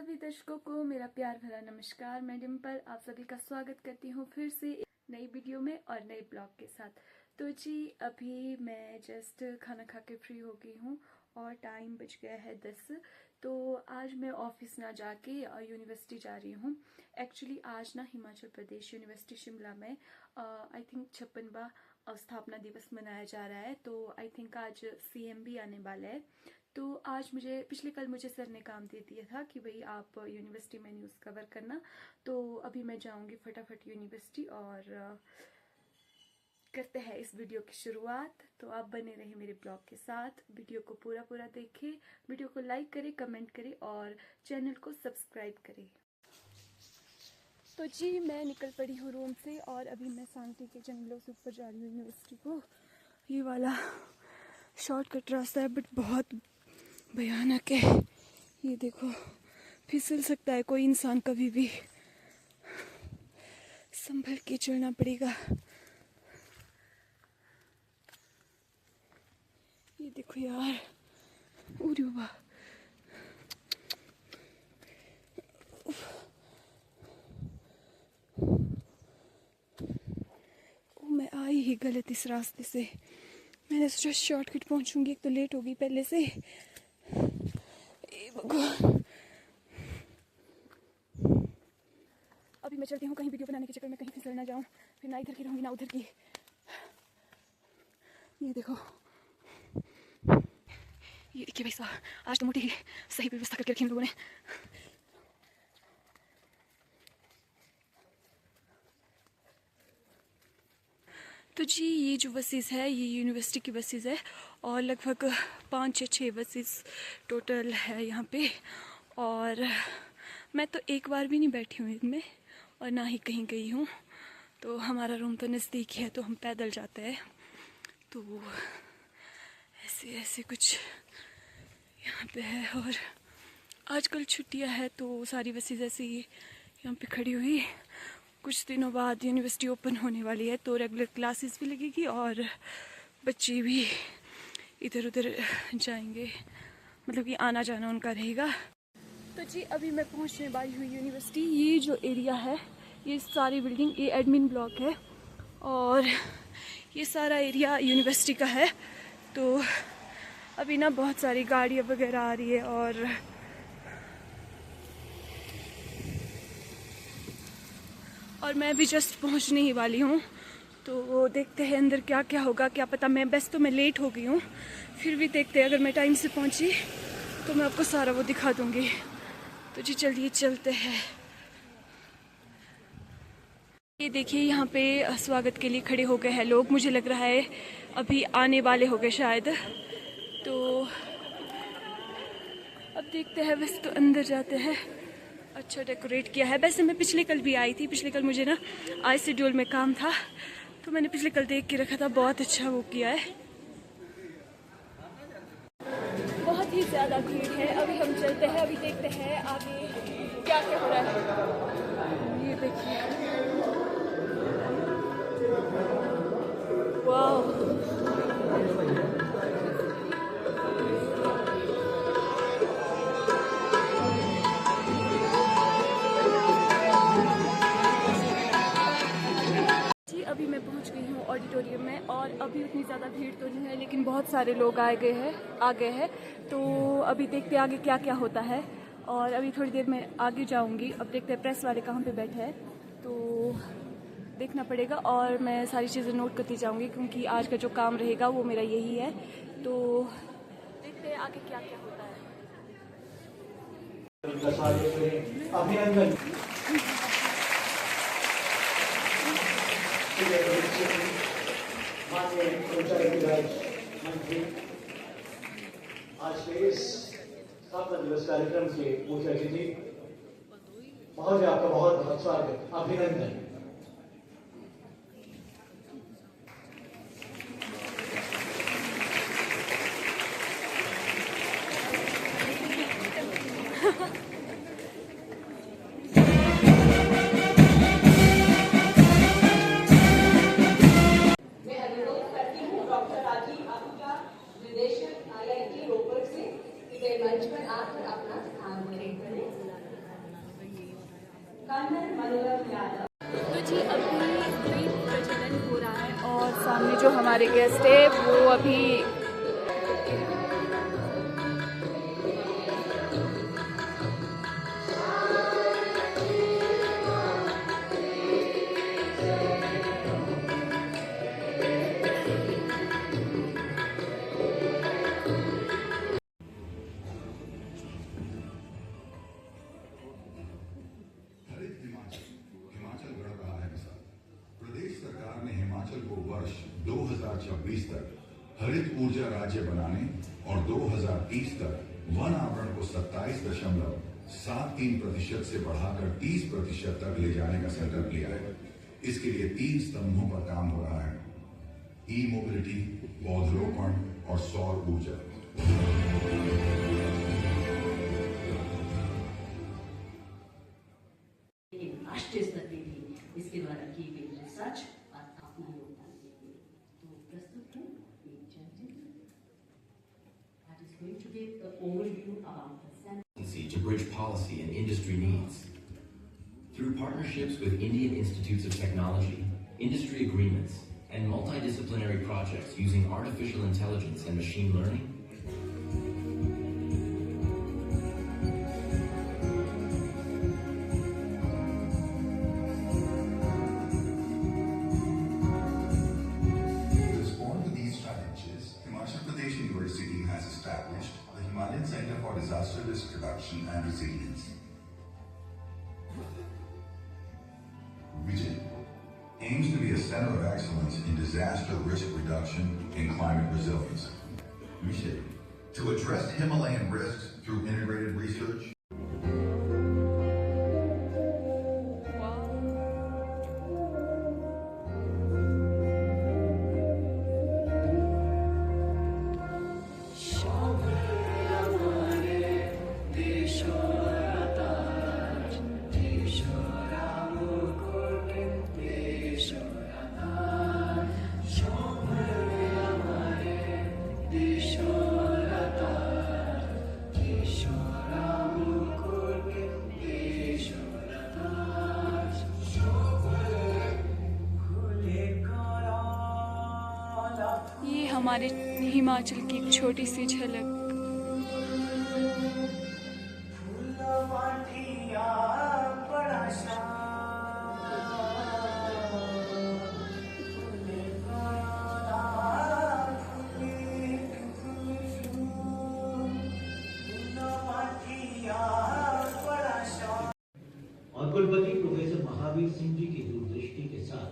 सभी दर्शकों को मेरा प्यार भरा नमस्कार। मैं डिम्पल आप सभी का स्वागत करती हूँ फिर से एक नई वीडियो में और नए ब्लॉग के साथ। तो जी अभी मैं जस्ट खाना खा के फ्री हो गई हूँ और टाइम बज गया है 10। तो आज मैं ऑफिस ना जाके यूनिवर्सिटी जा रही हूँ। एक्चुअली आज ना हिमाचल प्रदेश यूनिवर्सिटी शिमला में आई थिंक 56वां स्थापना दिवस मनाया जा रहा है। तो आई थिंक आज सीएम भी आने वाला है। तो आज पिछले कल मुझे सर ने काम दे दिया था कि भाई आप यूनिवर्सिटी में न्यूज़ कवर करना। तो अभी मैं जाऊंगी फटाफट यूनिवर्सिटी और करते हैं इस वीडियो की शुरुआत। तो आप बने रहे मेरे ब्लॉग के साथ, वीडियो को पूरा देखें, वीडियो को लाइक करें, कमेंट करें और चैनल को सब्सक्राइब करें। तो जी मैं निकल पड़ी हूँ रूम से और अभी मैं शांति के जंगलों से ऊपर जा रही हूँ यूनिवर्सिटी को। ये वाला शॉर्टकट रास्ता है बट बहुत भयानक है। ये देखो फिसल सकता है कोई इंसान, कभी भी संभल के चलना पड़ेगा। ये देखो यार, उरे बाबा, मैं आई ही गलत इस रास्ते से। मैंने सोचा शॉर्टकट पहुंचूंगी, एक तो लेट हो गई पहले से। भगवान, अभी मैं चलती हूँ, कहीं वीडियो बनाने के चक्कर में कहीं फिसल ना जाऊँ, फिर ना इधर की रहूँगी ना उधर की। ये देखो, ये देखिए भाई साहब, आज तो मोटी सही व्यवस्था करके रखी इन लोगों ने। तो जी ये जो बसेस है ये यूनिवर्सिटी की बसेस है और लगभग 5 या 6 बसेस टोटल है यहाँ पे। और मैं तो एक बार भी नहीं बैठी हूँ इनमें और ना ही कहीं गई हूँ। तो हमारा रूम तो नज़दीक ही है तो हम पैदल जाते हैं। तो ऐसे ऐसे कुछ यहाँ पे है और आजकल छुट्टियाँ है तो सारी बसेस ऐसे ही यहाँ पे खड़ी हुई। कुछ दिनों बाद यूनिवर्सिटी ओपन होने वाली है तो रेगुलर क्लासेस भी लगेगी और बच्चे भी इधर उधर जाएंगे, मतलब कि आना जाना उनका रहेगा। तो जी अभी मैं पहुंचने वाली हूँ यूनिवर्सिटी। ये जो एरिया है ये सारी बिल्डिंग, ये एडमिन ब्लॉक है और ये सारा एरिया यूनिवर्सिटी का है। तो अभी ना बहुत सारी गाड़ियाँ वगैरह आ रही है और मैं भी जस्ट पहुंचने ही वाली हूँ। तो देखते हैं अंदर क्या क्या होगा, क्या पता। मैं लेट हो गई हूँ, फिर भी देखते हैं, अगर मैं टाइम से पहुंची तो मैं आपको सारा वो दिखा दूँगी। तो जी चलिए चलते हैं। ये देखिए यहाँ पे स्वागत के लिए खड़े हो गए हैं लोग, मुझे लग रहा है अभी आने वाले हो गए शायद। तो अब देखते हैं, वैसे तो अंदर जाते हैं। अच्छा डेकोरेट किया है। वैसे मैं पिछले कल भी आई थी, पिछले कल मुझे ना आई शेड्यूल में काम था तो मैंने पिछले कल देख के रखा था। बहुत अच्छा वो किया है, बहुत ही ज़्यादा भीड़ है। अभी हम चलते हैं, अभी देखते हैं आगे क्या क्या हो रहा है। ये देखिए, वाह, अभी मैं पहुंच गई हूँ ऑडिटोरियम में और अभी उतनी ज़्यादा भीड़ तो नहीं है लेकिन बहुत सारे लोग आ गए हैं। तो अभी देखते हैं आगे क्या क्या होता है और अभी थोड़ी देर में आगे जाऊंगी। अब देखते हैं प्रेस वाले कहाँ पे बैठे हैं तो देखना पड़ेगा और मैं सारी चीज़ें नोट करती जाऊंगी क्योंकि आज का जो काम रहेगा वो मेरा यही है। तो देखते हैं आगे क्या क्या होता है। अभिनंदन। आज के इस स्थापना दिवस कार्यक्रम के मुख्य अतिथि महोदय, आपका बहुत बहुत स्वागत, अभिनंदन। मंच पर आकर अपना स्थान ग्रहण करें। हमारे गेस्ट है वो अभी हिमाचल बढ़ रहा है मिसाल। प्रदेश सरकार ने हिमाचल को वर्ष 2026 तक हरित ऊर्जा राज्य बनाने और 2030 तक वन आवरण को 27.73% से बढ़ाकर 30% तक ले जाने का संकल्प लिया है। इसके लिए 3 स्तंभों पर काम हो रहा है: ई मोबिलिटी, पौधरोपण और सौर ऊर्जा। राष्ट्रीय स्तर पे भी इसके द्वारा की गई रिसर्च और अपना योगदान देंगे। तो प्रस्तुत है एक gentleman that is going to give the overview about the center to bridge policy and industry needs. Through partnerships with Indian Institutes of Technology, industry agreements, and multidisciplinary projects using artificial intelligence and machine learning, University has established the Himalayan Center for Disaster Risk Reduction and Resilience. Vision aims to be a center of excellence in disaster risk reduction and climate resilience. Mission to address Himalayan risks through integrated research. ये हमारे हिमाचल की एक छोटी सी झलक। और कुलपति professor Mahavir Singh जी की दूरदृष्टि के साथ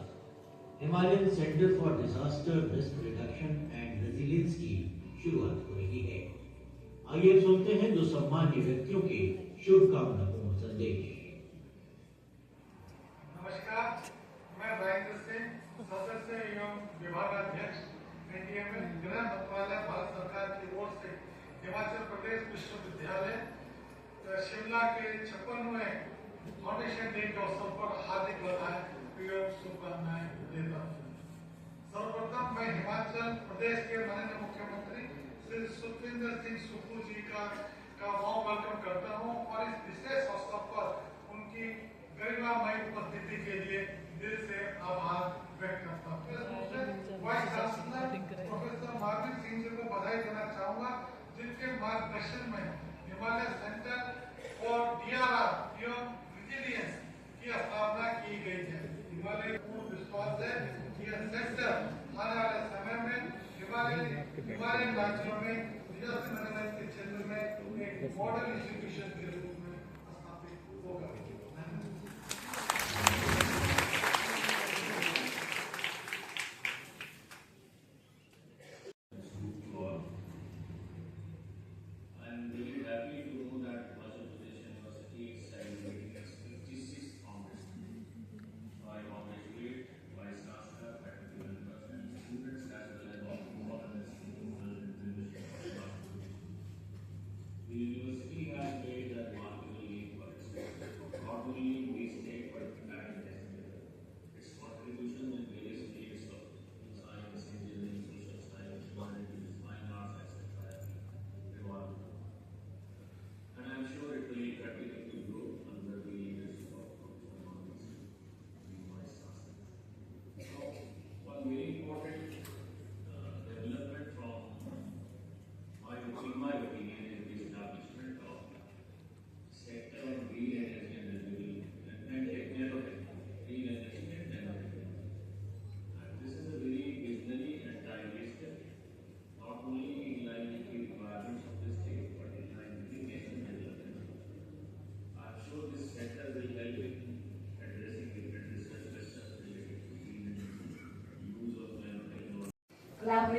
Himalayan centre for disaster risk reduction and resilience की शुरुआत हो रही है। आइए सुनते हैं दो सम्मान्य व्यक्तियों के शुभकामनापूर्ण संदेश। नमस्कार, मैं राजेंद्र सिंह, सदस्य एवं विभागाध्यक्ष एनडीएमएल, गृह मंत्रालय, भारत सरकार की ओर से हिमाचल प्रदेश विश्वविद्यालय शिमला के 56वें फाउंडेशन डे के अवसर पर हार्दिक बधाई एवं शुभकामनाएं देता हूँ। सर्वप्रथम मैं हिमाचल प्रदेश के माननीय मुख्यमंत्री श्री सुखविंदर सिंह सुक्खू जी का वार्म वेलकम करता हूँ और इस विशेष अवसर पर उनकी गरिमामय उपस्थिति के लिए दिल से आभार व्यक्त करता हूँ। Vice chancellor professor Mahavir Singh ji को बधाई देना चाहूँगा, जिनके मार्गदर्शन में हिमालय सेंटर फॉर डीआरआर एवं रेजिलियंस की स्थापना की गई है। हिमालय पूर्ण विश्वास है कि यह सेंटर आने वाले समय में हिमालयन राज्यों में डिजास्टर मैनेजमेंट के क्षेत्र में एक मॉडल इंस्टीट्यूशन के रूप में स्थापित होगा। The university has made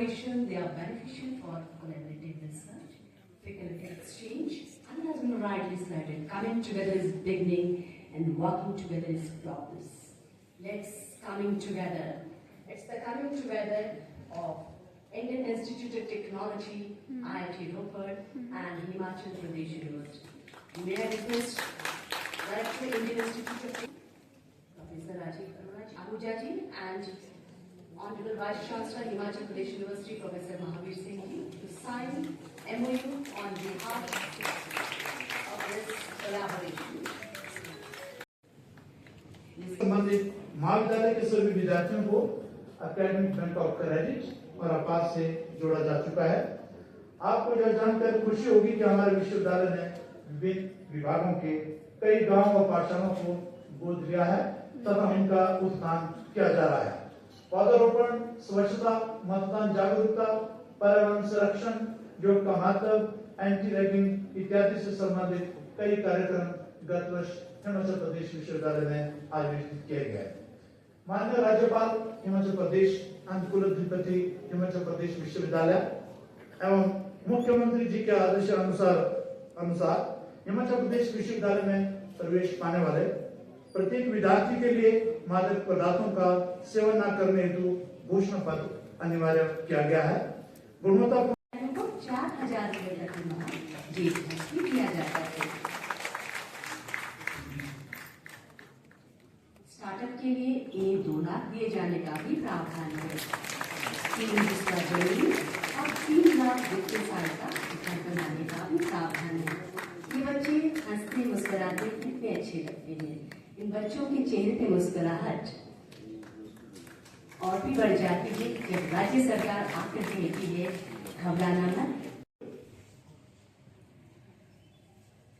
collaboration, they are beneficial for collaborative research, faculty exchange, and as been rightly stated, coming together is beginning and working together is progress. Let's coming together. It's the coming together of Indian Institute of Technology, IIT Ropar, and Himachal Pradesh University. May I request Director Indian Institute of Technology, Professor Rajiv Ahuja ji, and Honorable Vice Chancellor, Himachal Pradesh University, Professor Mahavir Singh ji, to sign MOU on behalf of this collaboration. संबंधित महाविद्यालय के सभी विद्यार्थियों को academic bank of credit और आपात से जोड़ा जा चुका है। आपको यह जानकर खुशी होगी कि हमारे विश्वविद्यालय ने विभिन्न विभागों के कई गांवों और पाठशालाओं को गोद लिया है तथा उनका उत्थान किया जा रहा है। पौधारोपण, स्वच्छता, मतदान जागरूकता, पर्यावरण संरक्षण, योग का महत्व, एंटी रैगिंग इत्यादि से संबंधित कई कार्यक्रम गत वर्ष हिमाचल प्रदेश विश्वविद्यालय में आयोजित किए गए। माननीय राज्यपाल हिमाचल प्रदेश एवं कुलाधिपति हिमाचल प्रदेश विश्वविद्यालय एवं मुख्यमंत्री जी के आदेश अनुसार हिमाचल प्रदेश विश्वविद्यालय में प्रवेश पाने वाले प्रत्येक विद्यार्थी के लिए मादक पदार्थों का सेवन न करने हेतु घोषणा पत्र अनिवार्य किया गया है। गुणवत्तापूर्ण 4,000 रुपए तक की किया जाता है। स्टार्टअप के लिए 2 लाख दिए जाने का भी प्रावधान है। 3 दूसरा जरूरी और 3 लाख वित्तीय सहायता घर बनाने का भी प्रावधान है। ये बच्चे हंसते मुस्कुराते कितने अच्छे लगते हैं। इन बच्चों के चेहरे पे मुस्कुराहट और भी बढ़ जाती है जब राज्य सरकार आकर कहती है घबराना मत।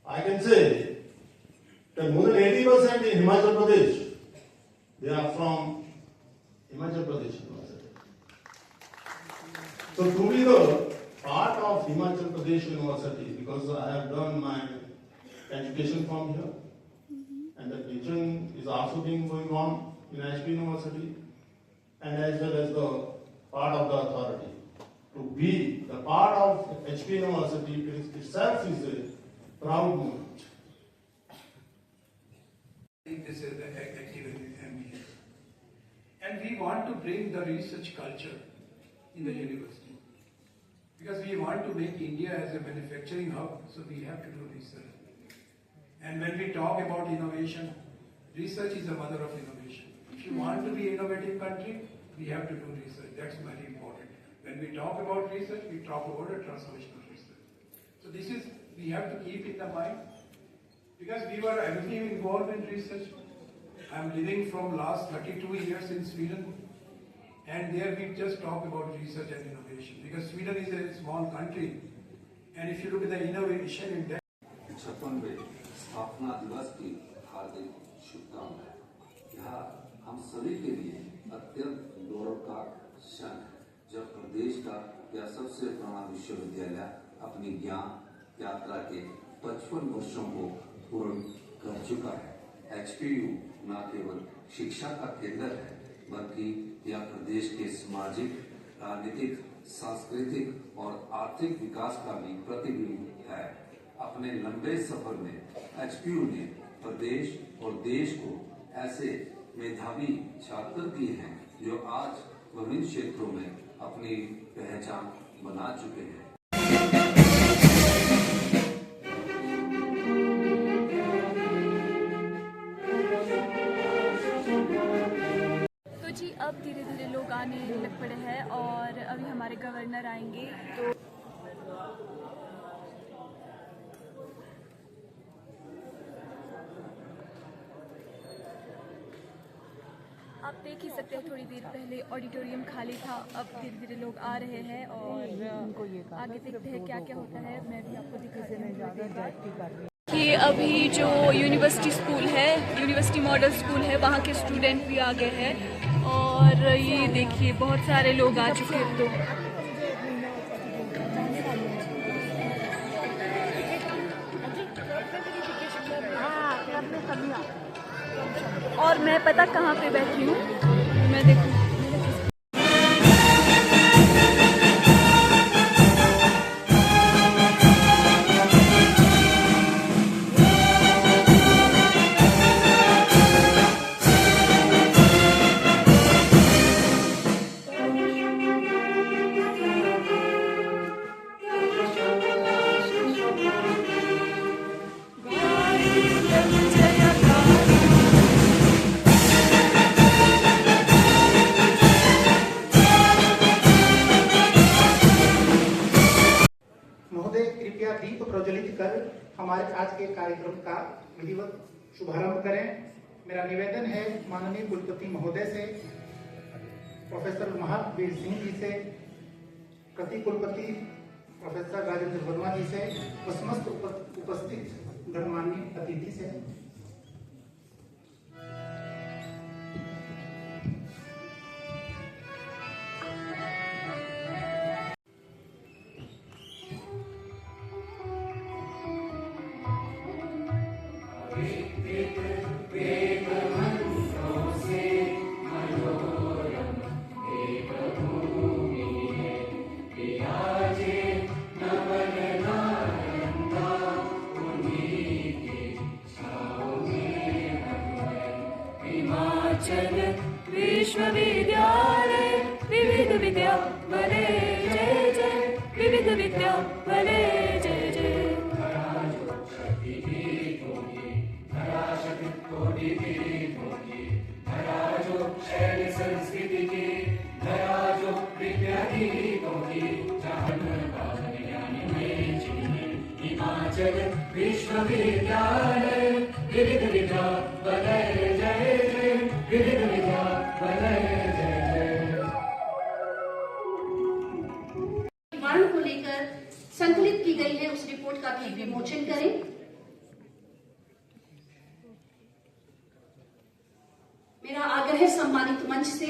I can say that more than 80% in Himachal Pradesh, they are from Himachal Pradesh University. So to be the part of Himachal Pradesh University, because I have done my education from here, and the teaching is also being going on in HP University, and as well as the part of the authority. To be the part of HP University itself is a proud moment. This is the activity MBA. And we want to bring the research culture in the university. Because we want to make India as a manufacturing hub, so we have to do research. And when we talk about innovation, research is the mother of innovation. If you want to be an innovative country, we have to do research. That's very important. When we talk about research, we talk about a transformational research. So this is, we have to keep in the mind. Because we were heavily involved in research. I'm living from last 32 years in Sweden. And there we just talk about research and innovation. Because Sweden is a small country. And if you look at the innovation in that, 56वें स्थापना दिवस की हार्दिक शुभकामनाएं। यह हम सभी के लिए अत्यंत गौरव का क्षण है जब प्रदेश का यह सबसे पुराना विश्वविद्यालय अपनी ज्ञान यात्रा के 55 वर्षों को पूर्ण कर चुका है। HPU न केवल शिक्षा का केंद्र है बल्कि यह प्रदेश के सामाजिक, राजनीतिक, सांस्कृतिक और आर्थिक विकास का भी प्रतिबिंब है। अपने लंबे सफर में HPU ने प्रदेश और देश को ऐसे मेधावी छात्र दिए हैं जो आज विभिन्न क्षेत्रों में अपनी पहचान बना चुके हैं। तो जी अब धीरे धीरे लोग आने लग पड़े हैं और अभी हमारे गवर्नर आएंगे तो आप देख ही सकते हैं थोड़ी देर पहले ऑडिटोरियम खाली था। अब धीरे धीरे लोग आ रहे हैं और आगे देखते हैं क्या क्या होता है। मैं भी आपको दिखाती हूँ। ये अभी जो यूनिवर्सिटी स्कूल है, यूनिवर्सिटी मॉडल स्कूल है, वहाँ के स्टूडेंट भी आ गए हैं और ये देखिए बहुत सारे लोग आ चुके हैं। तो और मैं पता कहाँ पे बैठी हूँ, मैं देखूँ। विधिवत शुभारंभ करें। मेरा निवेदन है माननीय कुलपति महोदय से, प्रोफेसर महावीर सिंह जी से, प्रति कुलपति प्रोफेसर राजेंद्र वर्मा जी से व समस्त उपस्थित गणमान्य अतिथि से। विश्वविद्यालय विविध विद्या भले जय जय, विविध विद्या भले जय जय। संस्कृति की धरा जो विद्या गीतों की हिमाचल विश्वविद्यालय विविध विद्या भले जय जय, विविध विद्या भले जय जय। निवारण को लेकर संकलित की गई है उस रिपोर्ट का भी विमोचन करें। मेरा आग्रह सम्मानित मंच से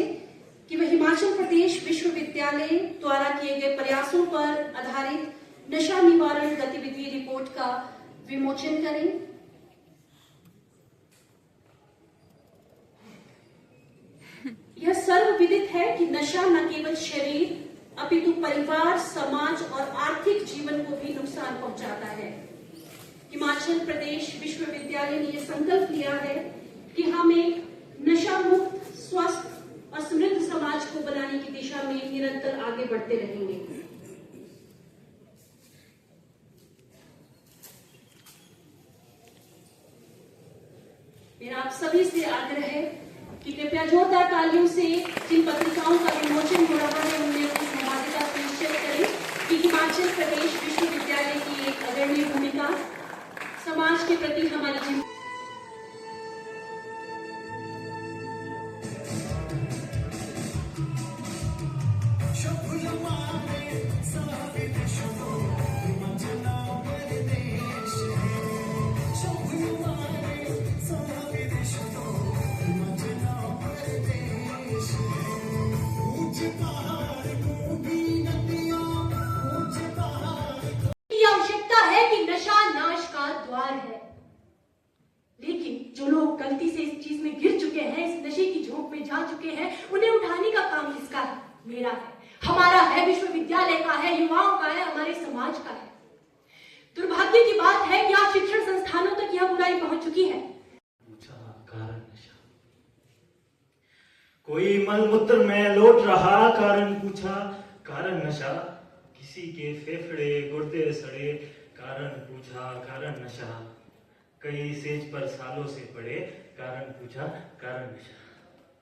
कि वह हिमाचल प्रदेश विश्वविद्यालय द्वारा किए गए प्रयासों पर आधारित नशा निवारण गतिविधि रिपोर्ट का विमोचन करें। यह सर्वविदित है कि नशा न केवल शरीर अपितु परिवार, समाज और आर्थिक जीवन को भी नुकसान पहुंचाता है। हिमाचल प्रदेश विश्वविद्यालय ने यह संकल्प लिया है कि हम एक नशा मुक्त, स्वस्थ और समृद्ध समाज को बनाने की दिशा में निरंतर आगे बढ़ते रहेंगे। मेरा आप सभी से आग्रह है कि कृपया जोरदार तालियों से जिन पत्रिकाओं का विमोचन हो रहा है उनमें अपनी सहभागिता सुनिश्चित करें कि हिमाचल प्रदेश विश्वविद्यालय की एक अग्रणी भूमिका समाज के प्रति हमारी आवश्यकता है कि नशा नाश का द्वार है, लेकिन जो लोग गलती से इस चीज में गिर चुके हैं, इस नशे की झोंक में जा चुके हैं, उन्हें उठाने का काम किसका है? मेरा है, हमारा है, विश्वविद्यालय का है, युवाओं का है, हमारे समाज का है। दुर्भाग्य की बात है कि आज शिक्षण संस्थानों तक यह बुराई पहुंच चुकी है। कारण नशा। कोई मलमूत्र में लौट रहा, कारण पूछा, कारण नशा। किसी के फेफड़े गुर्दे सड़े, कारण पूछा, कारण नशा। कई सेज पर सालों से पड़े, कारण पूछा, कारण नशा।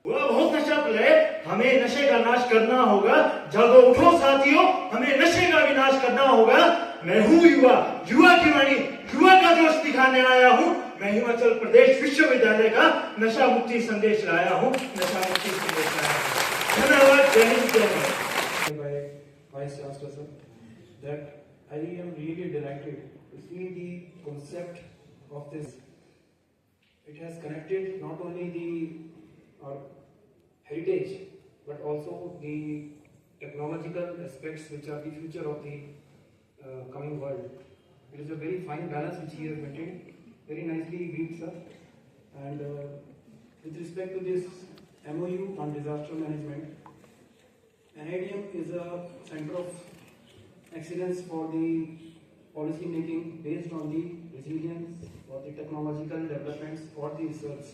वो बहुत नशा पिलाए, हमें नशे का नाश करना होगा। जागो उठो साथियों, हमें नशे का विनाश करना होगा। मैं हूँ युवा, युवा की वाणी, युवा का जोश दिखाने आया हूँ। मैं हिमाचल प्रदेश विश्वविद्यालय का नशा मुक्ति संदेश लाया हूँ, नशा मुक्ति संदेश लाया हूँ। धन्यवाद, जय हिंद, जय Bharat. Vice Chancellor sir, that I am really delighted to see the concept of this. It has connected not only the heritage but also the technological aspects which are the future of the coming world. It is a very fine balance which he has maintained. Very nicely read, sir. And with respect to this MOU on disaster management, NIDM is a center of excellence for the policy making based on the resilience or the technological developments or the research.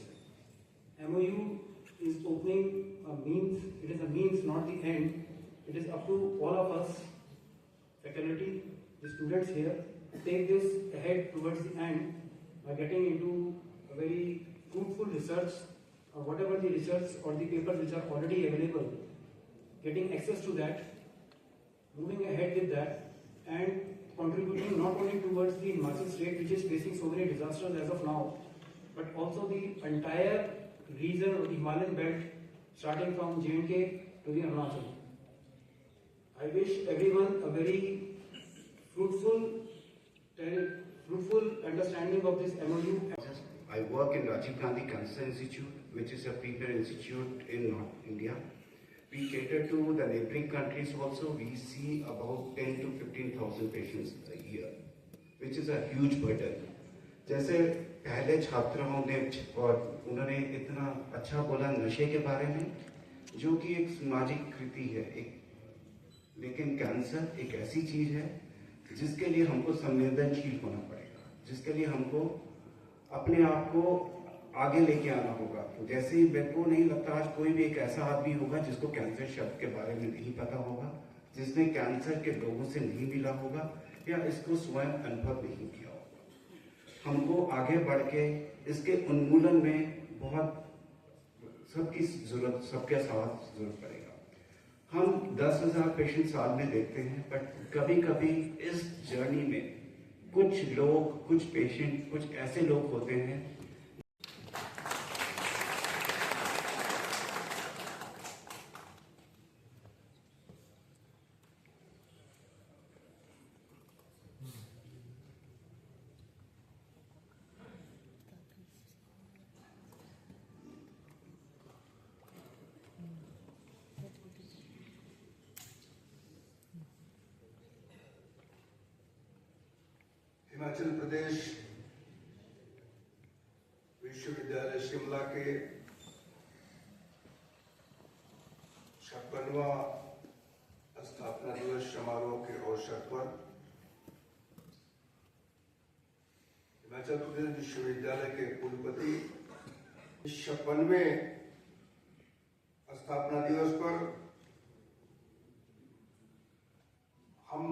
MOU is opening a means, it is a means, not the end. It is up to all of us, faculty, the students here, to take this ahead towards the end by getting into a very fruitful research or whatever the research or the papers which are already available, getting access to that, moving ahead with that, and contributing not only towards the Himachal state, which is facing so many disasters as of now, but also the entire region of the Himalayan belt, starting from J&K to the Arunachal. I wish everyone a very fruitful understanding of this MOU. I work in Rajiv Gandhi Cancer Institute, which is a premier institute in North India. We cater to the neighboring countries also. We see about 10 to 15,000 patients a year, which is a huge burden. जैसे पहले छात्रों ने और उन्होंने इतना अच्छा बोला नशे के बारे में, जो कि एक सामाजिक कृति है, लेकिन कैंसर एक ऐसी चीज है जिसके लिए हमको संवेदनशील होना पड़ेगा, जिसके लिए हमको अपने आप को आगे लेके आना होगा। तो जैसे ही मेरे को नहीं लगता आज कोई भी एक ऐसा आदमी होगा जिसको कैंसर शब्द के बारे में नहीं पता होगा, जिसने कैंसर के लोगों से नहीं मिला होगा या इसको स्वयं अनुभव नहीं किया होगा। हमको आगे बढ़ के इसके उन्मूलन में बहुत सबकी जरूरत, सबके साथ जरूरत पड़ेगा। हम 10,000 पेशेंट साल में देखते हैं, बट कभी कभी इस जर्नी में कुछ लोग, कुछ पेशेंट, कुछ ऐसे लोग होते हैं हिमाचल प्रदेश विश्वविद्यालय शिमला के 56वां स्थापना दिवस समारोह के अवसर पर हिमाचल प्रदेश विश्वविद्यालय के कुलपति 56वें स्थापना दिवस पर हम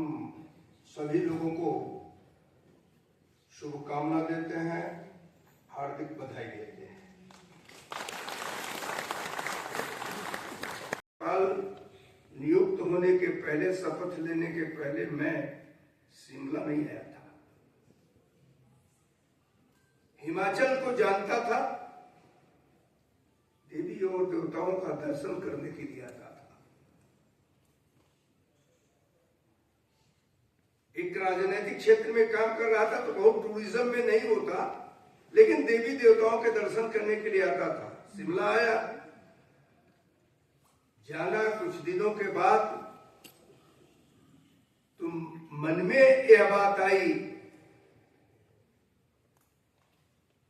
सभी लोगों को शुभकामना देते हैं, हार्दिक बधाई देते हैं। कल नियुक्त होने के पहले, शपथ लेने के पहले मैं शिमला नहीं आया था। हिमाचल को जानता था, देवी और देवताओं का दर्शन करने के लिए आता था। एक राजनीतिक क्षेत्र में काम कर रहा था तो बहुत टूरिज्म में नहीं होता, लेकिन देवी देवताओं के दर्शन करने के लिए आता था। शिमला आया, जाना, कुछ दिनों के बाद तो मन में यह बात आई,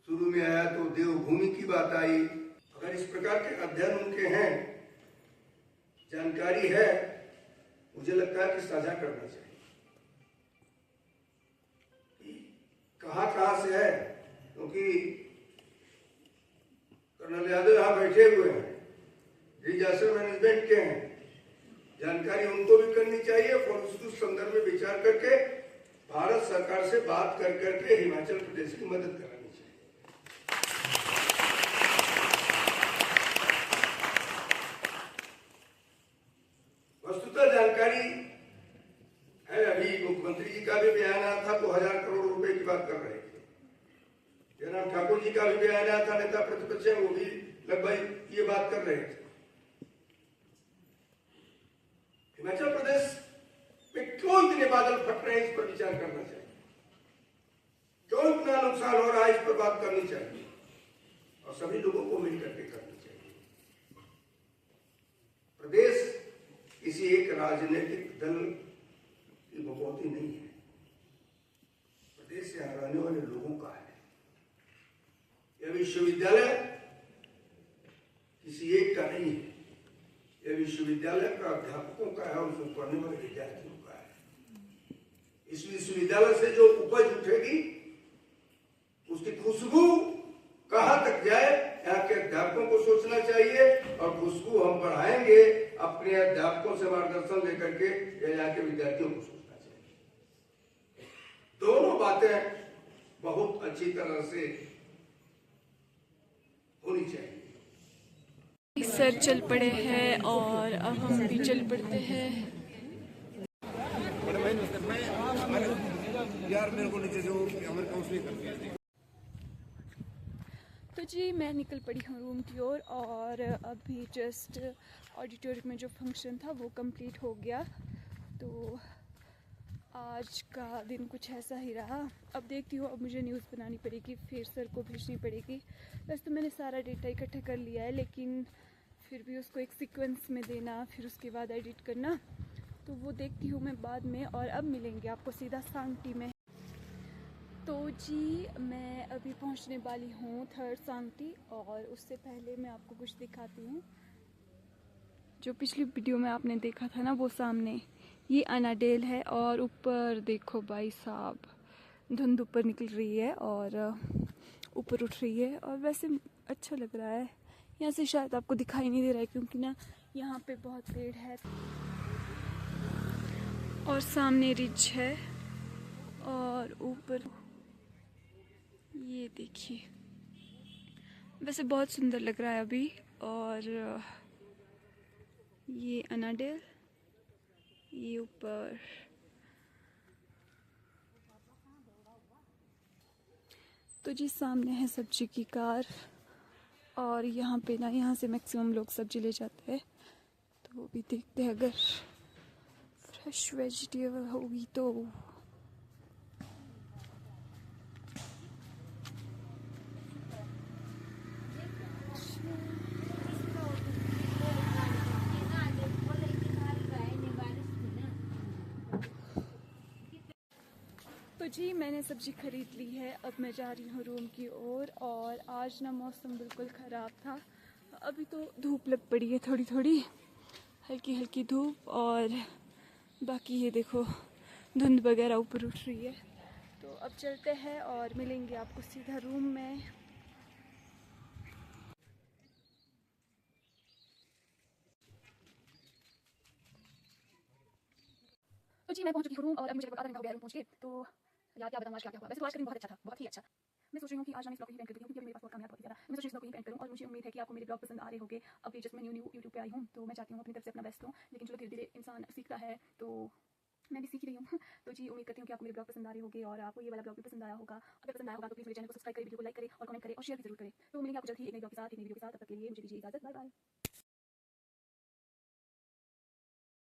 शुरू में आया तो देवभूमि की बात आई। अगर इस प्रकार के अध्ययन उनके हैं, जानकारी है, मुझे लगता है कि साझा करना चाहिए। कहां से है, क्योंकि कर्नल यादव यहां बैठे हुए हैं, डिजास्टर मैनेजमेंट के हैं, जानकारी उनको भी करनी चाहिए और उस संदर्भ में विचार करके भारत सरकार से बात कर करके हिमाचल प्रदेश की मदद करानी चाहिए। वस्तुतः जानकारी है, अभी मुख्यमंत्री जी का भी बयान आया था, 2000 करोड़ रुपए की बात कर रहे थे। जयराम ठाकुर जी का भी बयान आया था, नेता प्रतिपक्ष है, वो भी लगभग ये बात कर रहे थे। हिमाचल प्रदेश में क्यों इतने बादल फट रहे हैं, इस पर विचार करना चाहिए। क्यों इतना नुकसान हो रहा है, इस पर बात करनी चाहिए और सभी लोगों को मिलकर के करनी चाहिए। प्रदेश किसी एक राजनीतिक दल की बकौती नहीं है, प्रदेश यहाँ रहने वाले लोगों का है। यह विश्वविद्यालय किसी एक का नहीं है, यह विश्वविद्यालय का अध्यापकों का है और उसमें पढ़ने वाले विद्यार्थियों का है। इस विश्वविद्यालय से जो उपज उठेगी उसकी खुशबू कहां तक जाए, यहाँ के अध्यापकों को सोचना चाहिए और खुशबू हम बढ़ाएंगे अपने अध्यापकों से मार्गदर्शन लेकर के यहाँ के विद्यार्थियों को सोचना चाहिए। दोनों बातें बहुत अच्छी तरह से होनी चाहिए। सर चल पड़े हैं और अब हम भी चल पड़ते हैं। यार मेरे को नीचे जो हमारे काउंसलिंग करती है। तो जी मैं निकल पड़ी हूँ रूम की ओर और अभी जस्ट ऑडिटोरियम में जो फंक्शन था वो कंप्लीट हो गया। तो आज का दिन कुछ ऐसा ही रहा। अब देखती हूँ, अब मुझे न्यूज़ बनानी पड़ेगी, फिर सर को भेजनी पड़ेगी। वैसे तो मैंने सारा डेटा इकट्ठा कर लिया है, लेकिन फिर भी उसको एक सीक्वेंस में देना, फिर उसके बाद एडिट करना, तो वो देखती हूँ मैं बाद में। और अब मिलेंगे आपको सीधा सांगटी में। तो जी मैं अभी पहुँचने वाली हूँ थर्ड सांगटी, और उससे पहले मैं आपको कुछ दिखाती हूँ। जो पिछली वीडियो में आपने देखा था ना, वो सामने ये अनाडेल है, और ऊपर देखो भाई साहब, धुंध ऊपर निकल रही है और ऊपर उठ रही है, और वैसे अच्छा लग रहा है। यहाँ से शायद आपको दिखाई नहीं दे रहा है क्योंकि ना यहाँ पे बहुत पेड़ है, और सामने रिज है, और ऊपर ये देखिए, वैसे बहुत सुंदर लग रहा है अभी। और ये अनाडेल, ये ऊपर तो जी सामने है सब्जी की कार, और यहाँ पे ना, यहाँ से मैक्सिमम लोग सब्जी ले जाते हैं। तो वो भी देखते हैं, अगर फ्रेश वेजिटेबल होगी तो। तो जी मैंने सब्जी खरीद ली है, अब मैं जा रही हूँ रूम की ओर। और आज ना मौसम बिल्कुल ख़राब था, अभी तो धूप लग पड़ी है, थोड़ी थोड़ी हल्की हल्की धूप, और बाकी ये देखो धुंध वगैरह ऊपर उठ रही है। तो अब चलते हैं और मिलेंगे आपको सीधा रूम में। तो जी मैं पहुंच चुकी हूँ रूम, और अब मुझे आधा घंटा हो गया रूम पहुंच के। तो यार क्या बताऊँ आज क्या क्या हुआ। वैसे तो आज का दिन बहुत अच्छा था, बहुत ही अच्छा। मैं सोच रही हूँ कि आज मैं इस ब्लॉग को ही एंड कर देती हूँ, क्योंकि मेरे पास बहुत कामयाब बहुत ज़्यादा। मैं सोच रही हूँ इस ब्लॉग को ही एंड करूँ, और मुझे उम्मीद है कि आपको मेरे ब्लॉग पसंद आ रहे होंगे। अभी जस्ट मैं न्यू यूट्यूब पे आई हूँ, तो मैं चाहती हूँ अपनी तरफ से अपना बेस्ट दूँ, लेकिन चलो धीरे धीरे इंसान सीखता है, तो मैं भी सीख रही हूँ। तो जी उम्मीद करती हूँ कि आपको मेरे ब्लॉग पसंद आ रहे होंगे, और आपको ये वाला ब्लॉग भी पसंद आया होगा। अगर पसंद आया होगा तो प्लीज़ मेरे चैनल को सब्सक्राइब करें, वीडियो को लाइक करें, और कमेंट करें, और शेयर भी जरूर करें। तो मिलेंगे आपको जल्द ही एक नई वीडियो के साथ, एक नई वीडियो के साथ। तब तक के लिए मुझे दीजिए इजाजत, बाय बाय।